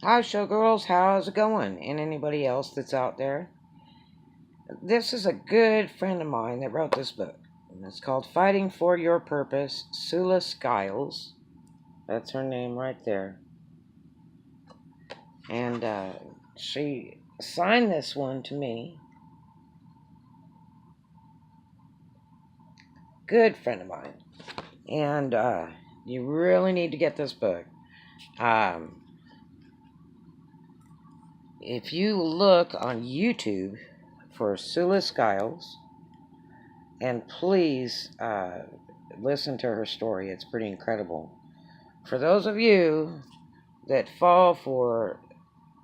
Hi, showgirls. How's it going? And anybody else that's out there? This is a good friend of mine that wrote this book. And it's called Fighting for Your Purpose, Sula Skiles. That's her name right there. And she signed this one to me. Good friend of mine. And you really need to get this book. Um, if you look on YouTube for Sula Skiles, and please listen to her story. It's pretty incredible. For those of you that fall for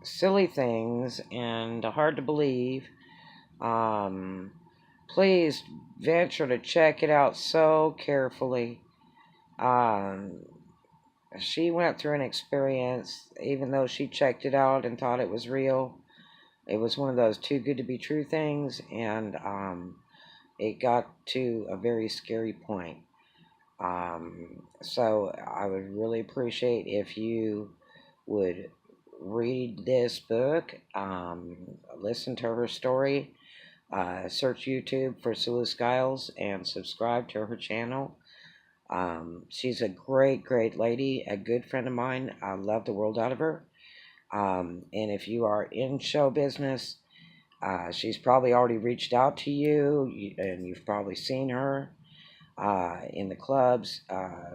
silly things and hard to believe, um, please venture to check it out so carefully. Um, she went through an experience, even though she checked it out and thought it was real. It was one of those too good to be true things, and it got to a very scary point. So I would really appreciate if you would read this book, listen to her story, search YouTube for Sula Skiles, and subscribe to her channel. She's a great, great lady, a good friend of mine. I love the world out of her. And if you are in show business, she's probably already reached out to you, and you've probably seen her in the clubs,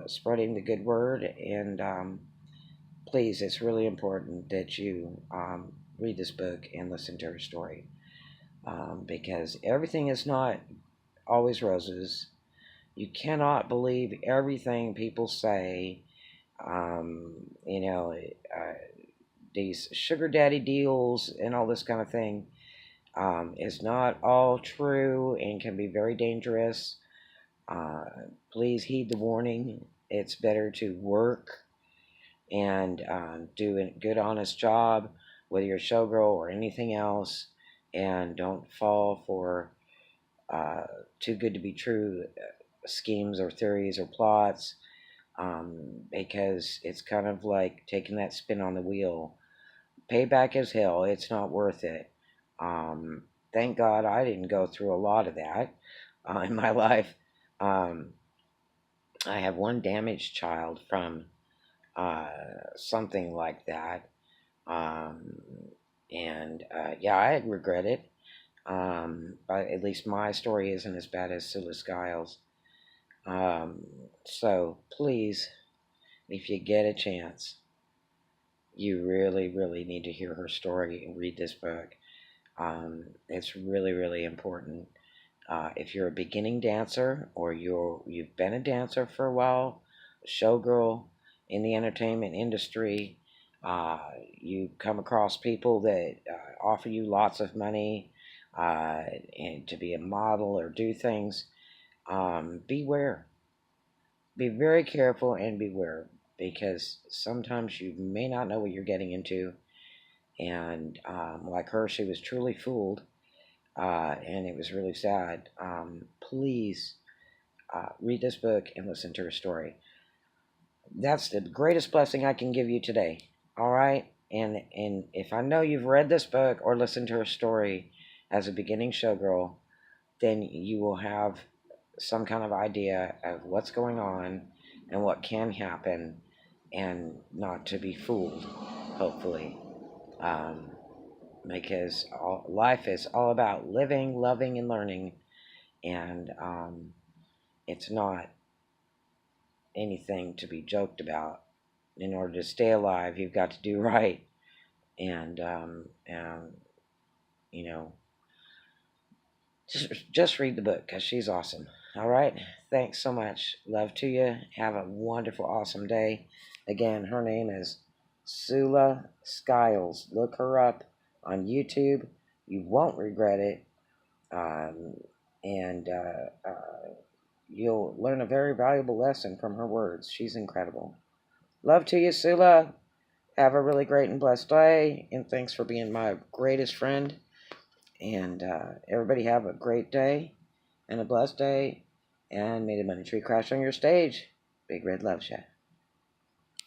spreading the good word. And please, it's really important that you read this book and listen to her story, because everything is not always roses. You cannot believe everything people say. You know, these sugar daddy deals and all this kind of thing is not all true and can be very dangerous. Uh, Please heed the warning. It's better to work and do a good, honest job, whether you're a showgirl or anything else, and don't fall for uh, too good to be true schemes or theories or plots, because it's kind of like taking that spin on the wheel. Payback is hell. It's not worth it. Um, thank God I didn't go through a lot of that in my life. Um, I have one damaged child from something like that. Um, and yeah, I regret it. But at least my story isn't as bad as Sula Skiles. Um, so please, if you get a chance, you really, really need to hear her story and read this book. It's really, really important. If you're a beginning dancer or you've been a dancer for a while, a showgirl in the entertainment industry, uh, you come across people that offer you lots of money and to be a model or do things, beware. Be very careful and beware, because sometimes you may not know what you're getting into. And like her, she was truly fooled, and it was really sad. Please read this book and listen to her story. That's the greatest blessing I can give you today. All right? And if I know you've read this book or listened to her story as a beginning showgirl, then you will have some kind of idea of what's going on and what can happen, and not to be fooled, hopefully. Um, because life is all about living, loving, and learning, and it's not anything to be joked about. In order to stay alive, you've got to do right, and you know, just read the book because she's awesome. All right, thanks so much. Love to you. Have a wonderful, awesome day. Again, her name is Sula Skiles. Look her up on YouTube. You won't regret it. Um, and you'll learn a very valuable lesson from her words. She's incredible. Love to you, Sula. Have a really great and blessed day, and thanks for being my greatest friend. And everybody have a great day and a blessed day, and may the money tree crash on your stage. Big Red loves ya.